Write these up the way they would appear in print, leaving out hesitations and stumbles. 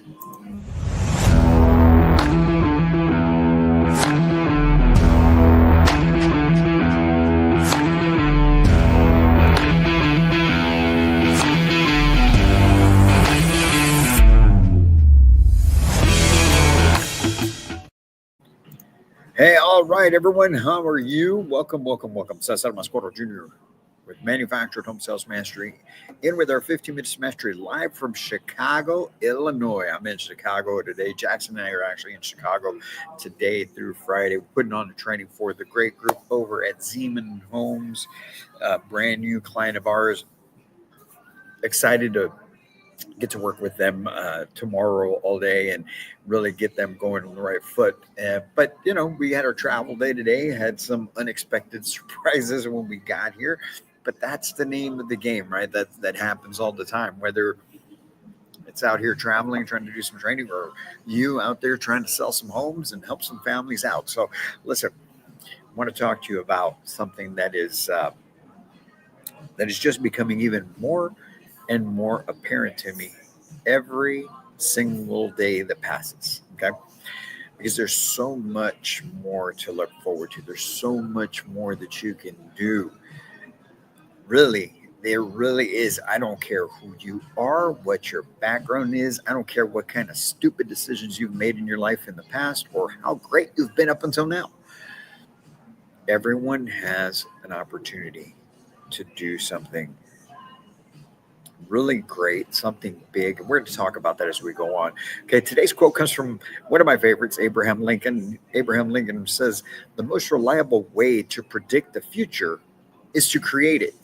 Hey, all right, everyone. How are you? Welcome. Cesar Mascoro Jr. with Manufactured Home Sales Mastery, in with our 15 minutes mastery live from Chicago, Illinois. I'm in Chicago today. Jackson and I are actually in Chicago today through Friday, putting on the training for the great group over at Zeman Homes, a brand new client of ours. Excited to get to work with them tomorrow all day and really get them going on the right foot. But we had our travel day today, had some unexpected surprises when we got here. But that's the name of the game, right? That happens all the time. Whether it's out here traveling, trying to do some training, or you out there trying to sell some homes and help some families out. So, listen, I want to talk to you about something that is just becoming even more and more apparent to me every single day that passes. Okay. Because there's so much more to look forward to. There's so much more that you can do. Really, there really is. I don't care who you are, what your background is. I don't care what kind of stupid decisions you've made in your life in the past or how great you've been up until now. Everyone has an opportunity to do something really great, something big. We're going to talk about that as we go on. Okay, today's quote comes from one of my favorites, Abraham Lincoln. Abraham Lincoln says, "The most reliable way to predict the future is to create it."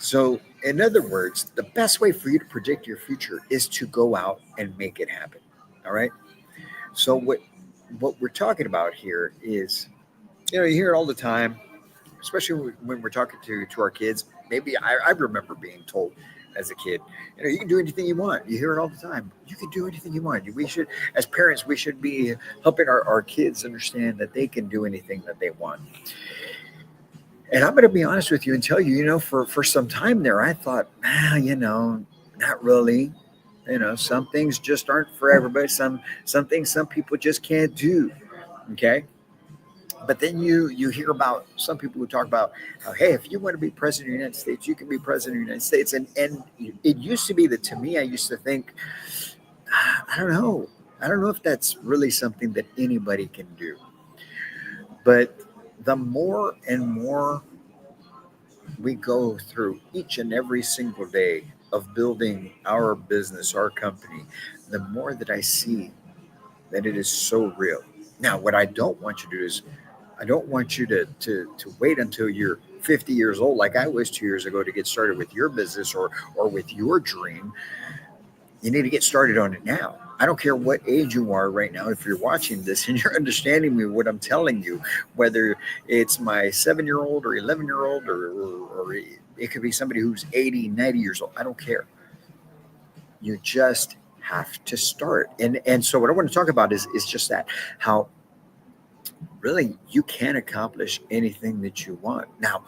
So, in other words, the best way for you to predict your future is to go out and make it happen. All right. So, what we're talking about here is, you hear it all the time, especially when we're talking to our kids. Maybe I remember being told as a kid, you can do anything you want. You hear it all the time. You can do anything you want. We should, as parents, we should be helping our kids understand that they can do anything that they want. And I'm going to be honest with you and tell you, for some time there, I thought, not really. Some things just aren't for everybody. Some things some people just can't do. Okay. But then you hear about some people who talk about how, hey, if you want to be president of the United States, you can be president of the United States. And it used to be that, to me, I used to think, I don't know. I don't know if that's really something that anybody can do. But the more and more we go through each and every single day of building our business, our company, the more that I see that it is so real. Now, what I don't want you to do is, I don't want you to wait until you're 50 years old, like I was 2 years ago, to get started with your business or with your dream. You need to get started on it now. I don't care what age you are right now. If you're watching this and you're understanding me, what I'm telling you, whether it's my 7-year-old or 11-year-old, or it could be somebody who's 80, 90 years old. I don't care. You just have to start. And so what I want to talk about is just that, how really you can accomplish anything that you want. Now,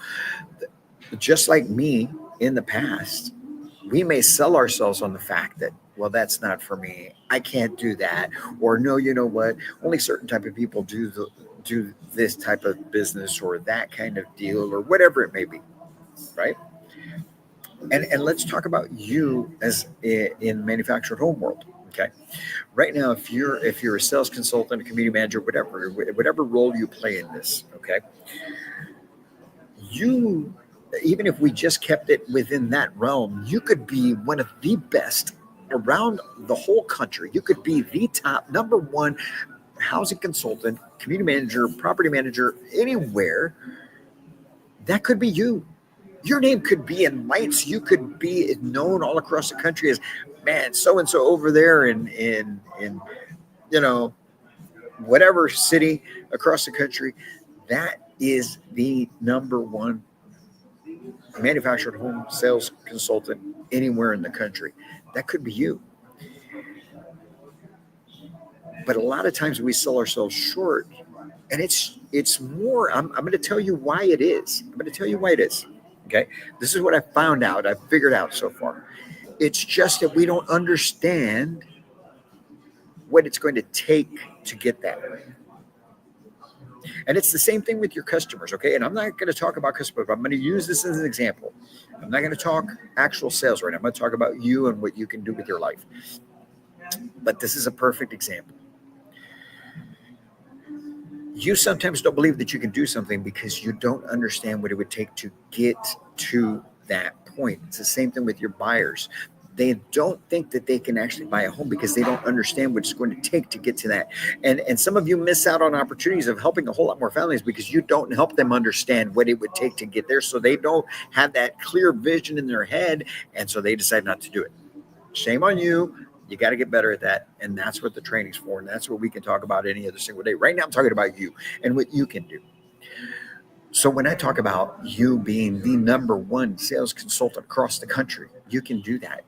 just like me in the past, we may sell ourselves on the fact that, well, that's not for me. I can't do that. Or no, you know what? Only certain type of people do this type of business or that kind of deal or whatever it may be, right? And let's talk about you as in manufactured home world. Okay. Right now, if you're a sales consultant, a community manager, whatever role you play in this, okay, you, even if we just kept it within that realm, you could be one of the best around the whole country. You could be the top number one housing consultant, community manager, property manager, anywhere. That could be you. Your name could be in lights. You could be known all across the country as, man, so and so over there in whatever city across the country. That is the number one manufactured home sales consultant anywhere in the country. That could be you. But a lot of times we sell ourselves short, and it's more. I'm going to tell you why it is. I'm going to tell you why it is. Okay, this is what I found out. I've figured out so far. It's just that we don't understand what it's going to take to get that. And it's the same thing with your customers, okay? And I'm not going to talk about customers, but I'm going to use this as an example. I'm not going to talk actual sales right now. I'm going to talk about you and what you can do with your life. But this is a perfect example. You sometimes don't believe that you can do something because you don't understand what it would take to get to that point. It's the same thing with your buyers. They don't think that they can actually buy a home because they don't understand what it's going to take to get to that. And some of you miss out on opportunities of helping a whole lot more families because you don't help them understand what it would take to get there. So they don't have that clear vision in their head. And so they decide not to do it. Shame on you. You got to get better at that. And that's what the training's for. And that's what we can talk about any other single day. Right now, I'm talking about you and what you can do. So when I talk about you being the number one sales consultant across the country, you can do that.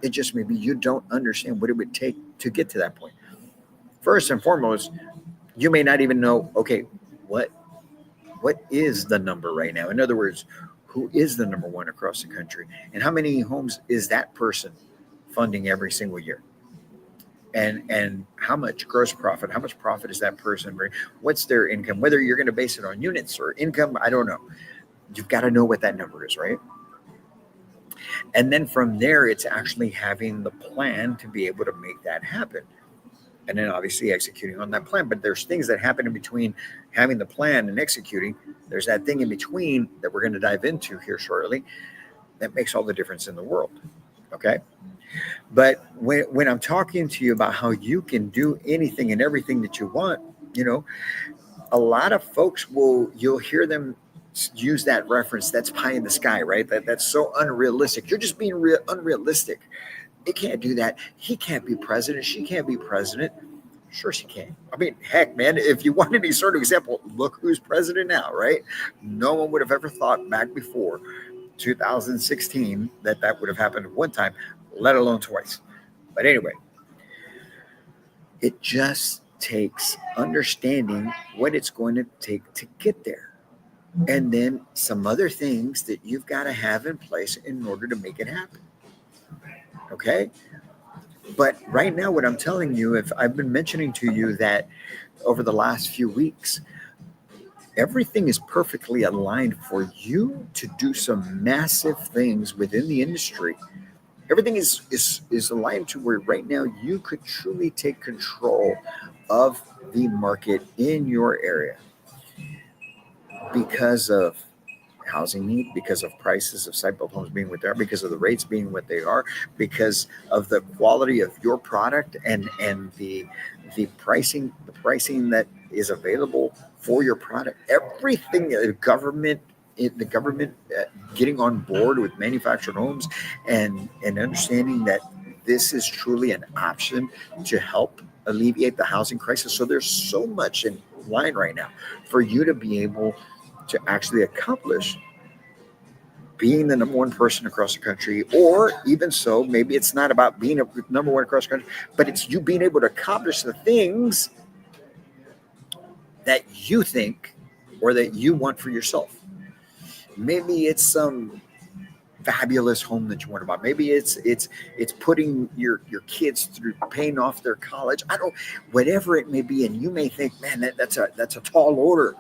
It just maybe you don't understand what it would take to get to that point. First and foremost, you may not even know, okay, what is the number right now? In other words, who is the number one across the country? And how many homes is that person funding every single year? And how much gross profit, how much profit is that person bring? What's their income? Whether you're going to base it on units or income, I don't know. You've got to know what that number is, right? And then from there, it's actually having the plan to be able to make that happen. And then obviously executing on that plan. But there's things that happen in between having the plan and executing. There's that thing in between that we're going to dive into here shortly that makes all the difference in the world. Okay? But when I'm talking to you about how you can do anything and everything that you want, a lot of folks you'll hear them use that reference. That's pie in the sky, right? That's so unrealistic. You're just being unrealistic. It can't do that. He can't be president. She can't be president. Sure she can. I mean, heck, man, if you want any sort of example, look who's president now, right? No one would have ever thought back before 2016 that would have happened one time, let alone twice. But anyway, it just takes understanding what it's going to take to get there. And then some other things that you've got to have in place in order to make it happen. Okay? But right now, what I'm telling you, if I've been mentioning to you that over the last few weeks, everything is perfectly aligned for you to do some massive things within the industry. Everything is aligned to where right now you could truly take control of the market in your area because of housing need, because of prices of site-built homes being what they are, because of the rates being what they are, because of the quality of your product and the pricing that is available for your product. Everything the government getting on board with manufactured homes and understanding that this is truly an option to help alleviate the housing crisis. So there's so much in line right now for you to be able to actually accomplish being the number one person across the country, or even so, maybe it's not about being a number one across the country, but it's you being able to accomplish the things that you think or that you want for yourself. Maybe it's some fabulous home that you want to buy. Maybe it's putting your kids through, paying off their college. Whatever it may be, and you may think, man, that's a tall order.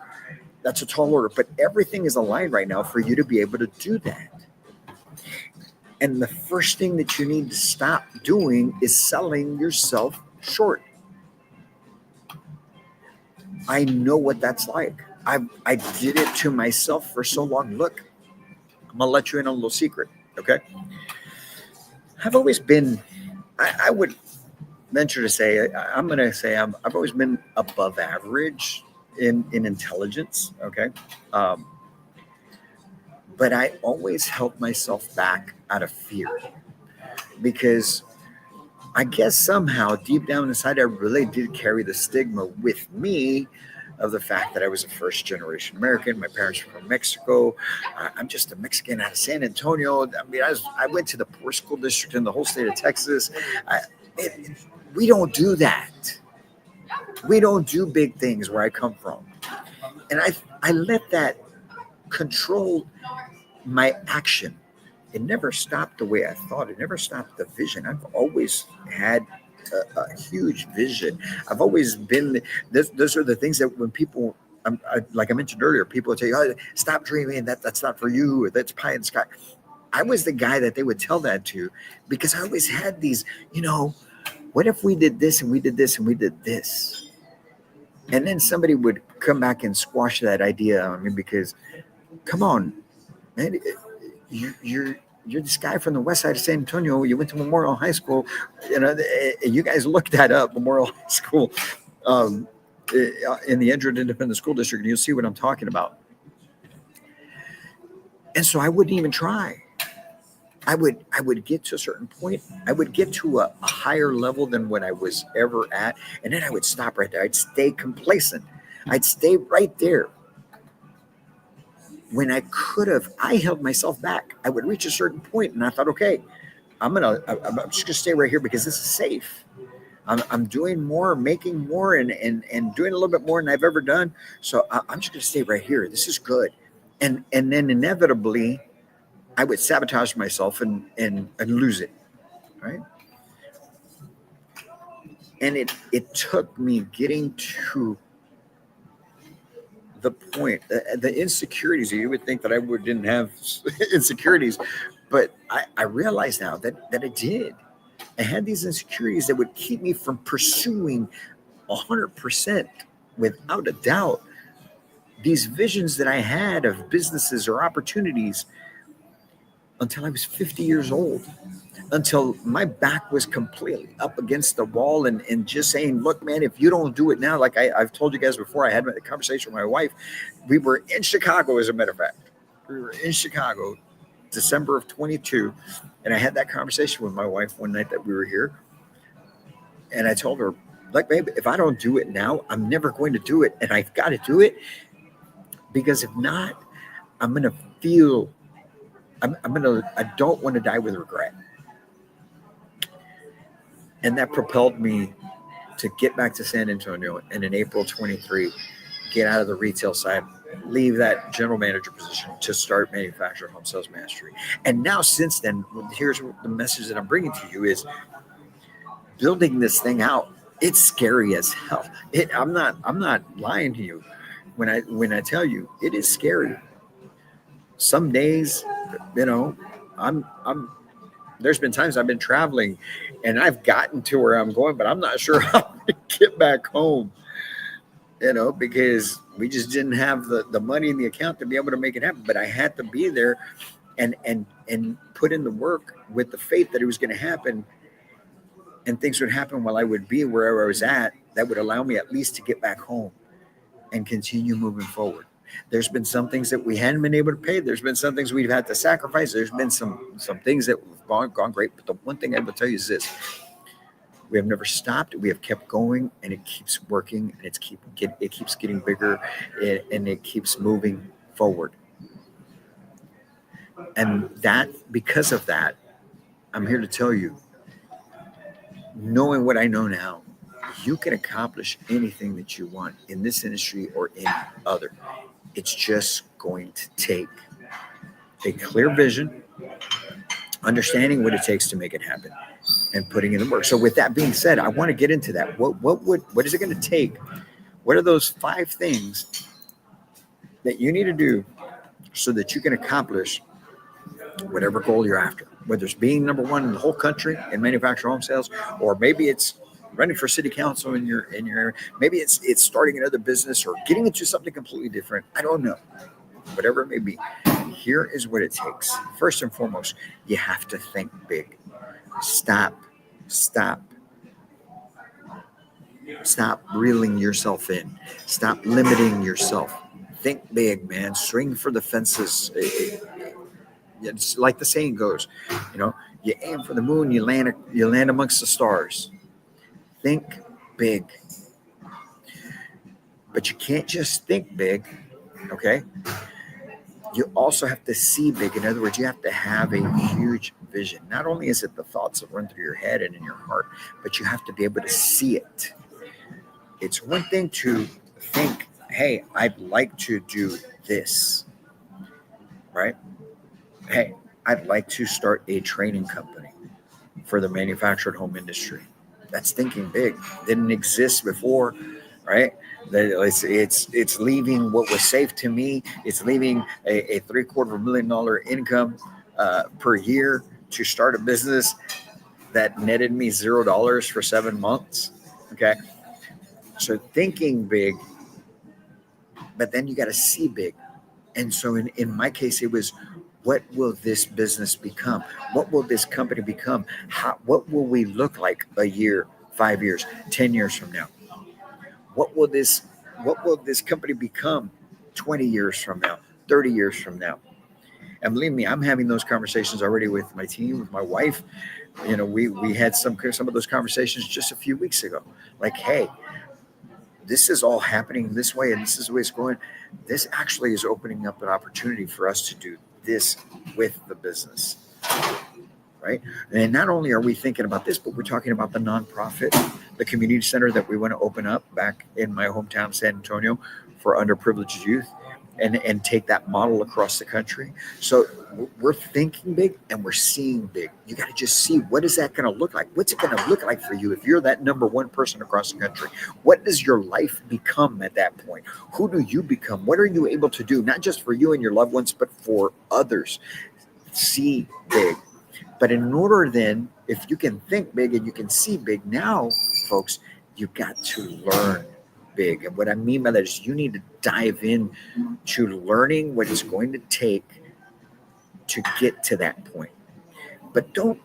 That's a tall order, but everything is aligned right now for you to be able to do that. And the first thing that you need to stop doing is selling yourself short. I know what that's like. I did it to myself for so long. Look, I'm going to let you in on a little secret, okay? I've always been, I would venture to say, I've always been above average in intelligence, okay? But I always held myself back out of fear because I guess somehow deep down inside, I really did carry the stigma with me of the fact that I was a first generation American. My parents were from Mexico. I'm just a Mexican out of San Antonio. I mean, I went to the poor school district in the whole state of Texas. We don't do that. We don't do big things where I come from. And I let that control my action. It never stopped the way I thought. It never stopped the vision. I've always had a huge vision. I've always been, those are the things that when people, like I mentioned earlier, people would tell you, oh, stop dreaming, that's not for you, or that's pie in the sky. I was the guy that they would tell that to because I always had these, what if we did this and we did this and we did this? And then somebody would come back and squash that idea on me because, come on, man, you're this guy from the west side of San Antonio. You went to Memorial High School. You guys look that up, Memorial High School, um, in the Edgewood Independent School District, and you'll see what I'm talking about. And so I wouldn't even try. I would get to a certain point. I would get to a higher level than what I was ever at, and then I would stop right there. I'd stay complacent. I'd stay right there. When I could have, I held myself back. I would reach a certain point, and I thought, okay, I'm just gonna stay right here because this is safe. I'm doing more, making more, and doing a little bit more than I've ever done. So I'm just gonna stay right here. This is good. And then inevitably I would sabotage myself and lose it, right? And it took me getting to the point, the insecurities. You would think that didn't have insecurities, but I realize now that I did. I had these insecurities that would keep me from pursuing 100%, without a doubt, these visions that I had of businesses or opportunities until I was 50 years old, until my back was completely up against the wall and just saying, look, man, if you don't do it now, like I've told you guys before, I had a conversation with my wife. We were in Chicago, as a matter of fact. We were in Chicago, December of 22. And I had that conversation with my wife one night that we were here. And I told her, like, babe, if I don't do it now, I'm never going to do it. And I've got to do it because if not, I'm going to feel, I don't want to die with regret. And that propelled me to get back to San Antonio, and in April 23, get out of the retail side, leave that general manager position to start Manufactured Home Sales Mastery. And now since then, here's the message that I'm bringing to you is building this thing out. It's scary as hell. I'm not lying to you when I tell you it is scary. Some days, I'm there's been times I've been traveling and I've gotten to where I'm going, but I'm not sure how to get back home, because we just didn't have the money in the account to be able to make it happen. But I had to be there and put in the work with the faith that it was going to happen, and things would happen while I would be wherever I was at that would allow me at least to get back home and continue moving forward. There's been some things that we hadn't been able to pay. There's been some things we've had to sacrifice. There's been some things that have gone great. But the one thing I will tell you is this: we have never stopped. We have kept going, and it keeps working, and it keeps getting bigger, and it keeps moving forward. And that, because of that, I'm here to tell you, knowing what I know now, you can accomplish anything that you want in this industry or any other. It's just going to take a clear vision, understanding what it takes to make it happen, and putting in the work. So with that being said, I want to get into that. What is it going to take? What are those 5 things that you need to do so that you can accomplish whatever goal you're after? Whether it's being number 1 in the whole country in manufactured home sales, or maybe it's running for city council in your area. Maybe it's starting another business or getting into something completely different. I don't know. Whatever it may be, here is what it takes. First and foremost, you have to think big. Stop reeling yourself in. Stop limiting yourself. Think big, man. Swing for the fences. It's like the saying goes, you aim for the moon, you land amongst the stars. Think big. But you can't just think big, okay? You also have to see big. In other words, you have to have a huge vision. Not only is it the thoughts that run through your head and in your heart, but you have to be able to see it. It's one thing to think, hey, I'd like to do this, right? Hey, I'd like to start a training company for the manufactured home industry. That's thinking big. Didn't exist before, right? It's leaving what was safe to me. It's leaving a $750,000 income per year to start a business that netted me $0 for 7 months. Okay, so thinking big, but then you got to see big. And so in my case, it was, what will this business become? What will this company become? What will we look like a year, 5 years, 10 years from now? What will this company become 20 years from now, 30 years from now? And believe me, I'm having those conversations already with my team, with my wife. We had some of those conversations just a few weeks ago. Like, hey, this is all happening this way, and this is the way it's going. This actually is opening up an opportunity for us to do this with the business, right? And not only are we thinking about this, but we're talking about the nonprofit, the community center that we want to open up back in my hometown, San Antonio, for underprivileged youth, and take that model across the country. So we're thinking big and we're seeing big. You got to just see, what is that going to look like? What's it going to look like for you if you're that number one person across the country? What does your life become at that point? Who do you become? What are you able to do, not just for you and your loved ones, but for others? See big. But in order then, if you can think big and you can see big now, folks, you've got to learn big. And what I mean by that is you need to dive in to learning what it's going to take to get to that point. But don't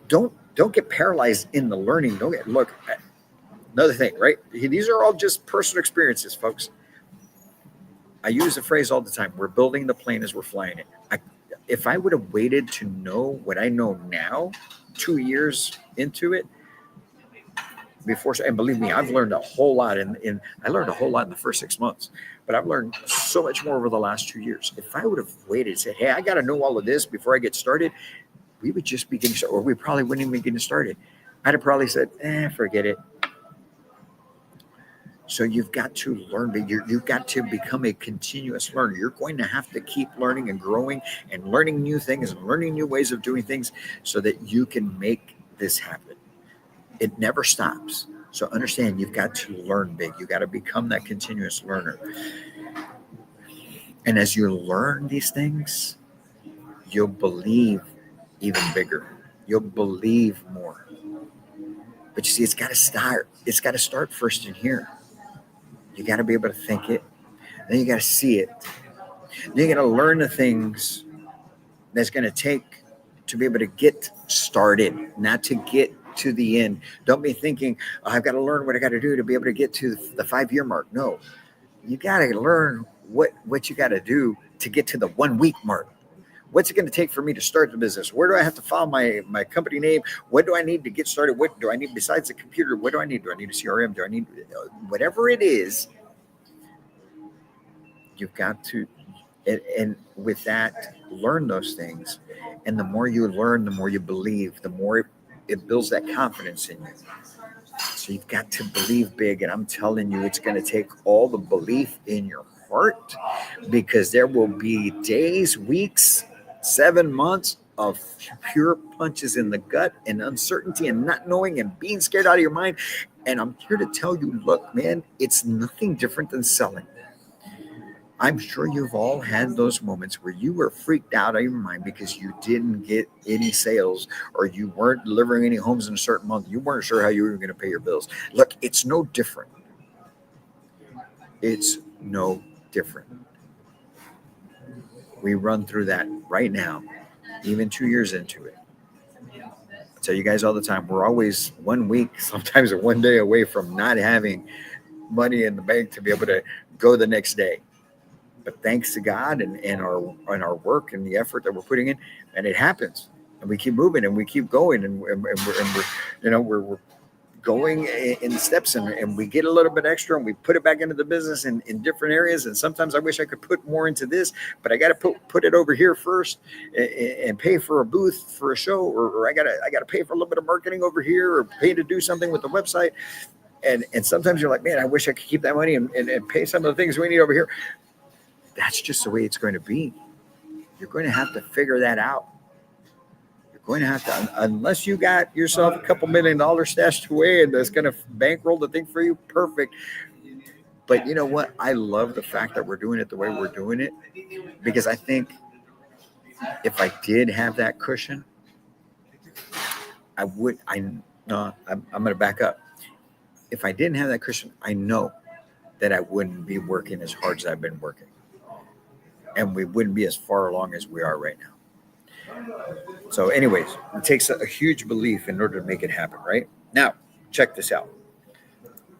get paralyzed in the learning. Look, another thing, right? These are all just personal experiences, folks. I use the phrase all the time: we're building the plane as we're flying it. If I would have waited to know what I know now, 2 years into it, before, and believe me, I've learned a whole lot I learned a whole lot in the first 6 months, but I've learned so much more over the last 2 years. If I would have waited and said, hey, I got to know all of this before I get started, we would just be getting started, or we probably wouldn't even be getting started. I'd have probably said, forget it. So you've got to learn, but you've got to become a continuous learner. You're going to have to keep learning and growing and learning new things and learning new ways of doing things so that you can make this happen. It never stops. So understand, you've got to learn big. You got to become that continuous learner. And as you learn these things, you'll believe even bigger. You'll believe more. But you see, it's got to start. It's got to start first in here. You got to be able to think it. Then you got to see it. Then you got to learn the things that's going to take to be able to get started, not to get to the end. Don't be thinking, I've got to learn what I got to do to be able to get to the 5-year mark. No, you got to learn what you got to do to get to the 1 week mark. What's it going to take for me to start the business? Where do I have to file my company name? What do I need to get started? What do I need besides the computer? What do I need? Do I need a CRM? Do I need whatever it is? You've got to, and with that, learn those things. And the more you learn, the more you believe, the more it builds that confidence in you. So you've got to believe big. And I'm telling you, it's going to take all the belief in your heart, because there will be days, weeks, 7 months of pure punches in the gut and uncertainty and not knowing and being scared out of your mind. And I'm here to tell you, look, man, it's nothing different than selling. I'm sure you've all had those moments where you were freaked out of your mind because you didn't get any sales, or you weren't delivering any homes in a certain month. You weren't sure how you were going to pay your bills. Look, it's no different. It's no different. We run through that right now, even 2 years into it. I tell you guys all the time, we're always 1 week, sometimes 1 day away from not having money in the bank to be able to go the next day. But thanks to God and our work and the effort that we're putting in, and it happens, and we keep moving and we keep going, and we're going in steps, and we get a little bit extra and we put it back into the business in different areas. And sometimes I wish I could put more into this, but I got to put it over here first and pay for a booth for a show, or I got to pay for a little bit of marketing over here, or pay to do something with the website. And sometimes you're like, man, I wish I could keep that money and pay some of the things we need over here. That's just the way it's going to be. You're going to have to figure that out. You're going to have to, unless you got yourself a couple $1 million stashed away and that's going to bankroll the thing for you, perfect. But you know what? I love the fact that we're doing it the way we're doing it, because I think if I did have that cushion, I would. No, I'm going to back up. If I didn't have that cushion, I know that I wouldn't be working as hard as I've been working, and we wouldn't be as far along as we are right now. So, anyways, it takes a huge belief in order to make it happen, right? Now, check this out.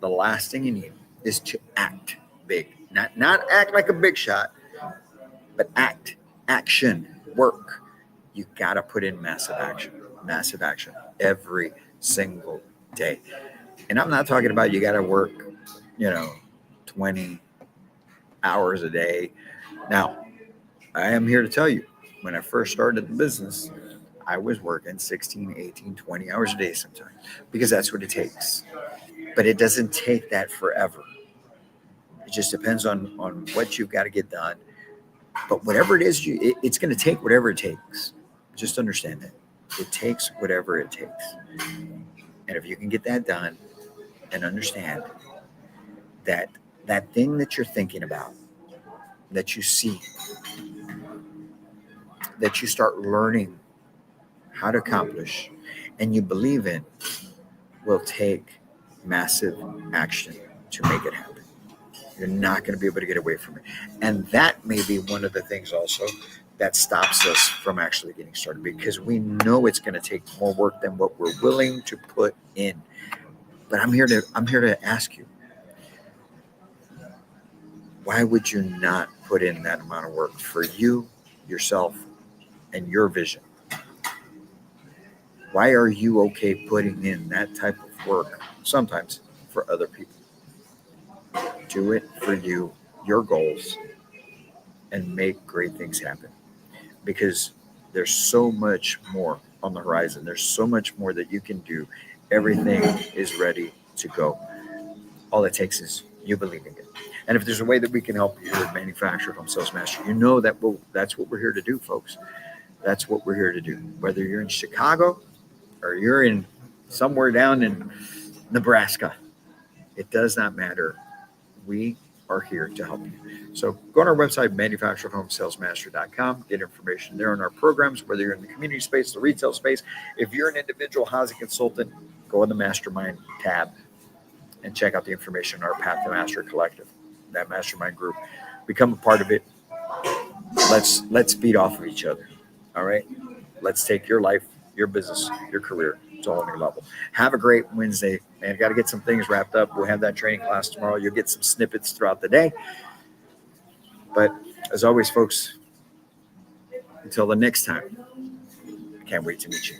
The last thing you need is to act big. Not act like a big shot, but action, work. You got to put in massive action every single day. And I'm not talking about you got to work, 20 hours a day. Now, I am here to tell you, when I first started the business, I was working 16, 18, 20 hours a day sometimes, because that's what it takes. But it doesn't take that forever. It just depends on what you've got to get done. But whatever it is, it's going to take whatever it takes. Just understand that. It takes whatever it takes. And if you can get that done and understand that that thing that you're thinking about, that you see, that you start learning how to accomplish, and you believe in, will take massive action to make it happen. You're not going to be able to get away from it. And that may be one of the things also that stops us from actually getting started, because we know it's going to take more work than what we're willing to put in. But I'm here to ask you, why would you not put in that amount of work for you, yourself, and your vision? Why are you okay putting in that type of work sometimes for other people? Do it for you, your goals, and make great things happen. Because there's so much more on the horizon. There's so much more that you can do. Everything is ready to go. All it takes is you believing it. And if there's a way that we can help you here at Manufactured Home Sales Master, you know that that's what we're here to do, folks. That's what we're here to do. Whether you're in Chicago or you're in somewhere down in Nebraska, it does not matter. We are here to help you. So go on our website, manufacturedhomesalesmaster.com. Get information there on our programs, whether you're in the community space, the retail space. If you're an individual housing consultant, go on the Mastermind tab and check out the information on our Path to Master Collective, that mastermind group. Become a part of it. Let's feed off of each other. All right. Let's take your life, your business, your career to a whole new level. Have a great Wednesday, and got to get some things wrapped up. We'll have that training class tomorrow. You'll get some snippets throughout the day. But as always, folks, until the next time, I can't wait to meet you.